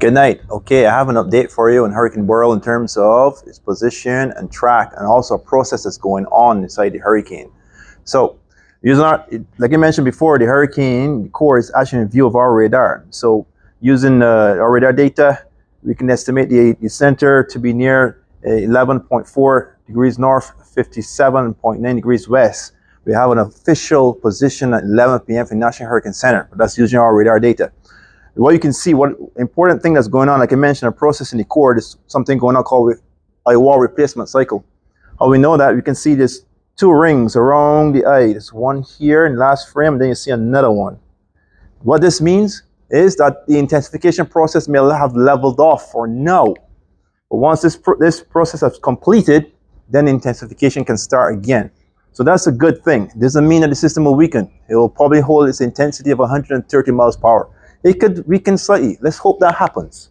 Good night. Okay, I have an update for you on Hurricane Beryl in terms of its position and track, and also a process that's going on inside the hurricane. So, using like I mentioned before, the hurricane core is actually in view of our radar. So, using our radar data, we can estimate the center to be near 11.4 degrees north, 57.9 degrees west. We have an official position at 11 p.m. for the National Hurricane Center, but that's using our radar data. What you can see, what important thing that's going on, like I mentioned, a process in the core, there's something going on called Eyewall replacement cycle. How we know that, we can see there's two rings around the eye. There's one here in the last frame, and then you see another one. What this means is that the intensification process may have leveled off for now. But once this process has completed, then intensification can start again. So that's a good thing. It doesn't mean that the system will weaken. It will probably hold its intensity of 130 miles per hour. It could weaken slightly. Let's hope that happens.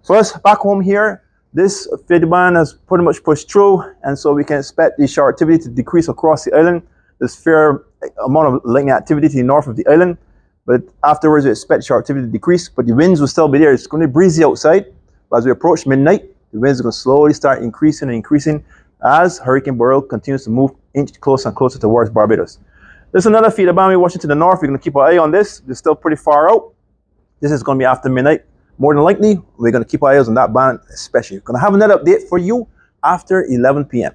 So let's back home here. This fade band has pretty much pushed through, and so we can expect the shower activity to decrease across the island. There's fair amount of lightning activity to the north of the island, but afterwards we expect shower activity to decrease, but the winds will still be there. It's going to be breezy outside, but as we approach midnight, the winds are going to slowly start increasing and increasing as Hurricane Beryl continues to move inch closer and closer towards Barbados. There's another feeder band we're watching to the north. We're going to keep our eye on this. It's still pretty far out. This is going to be after midnight. More than likely, we're going to keep our eyes on that band especially. We're going to have another update for you after 11 p.m.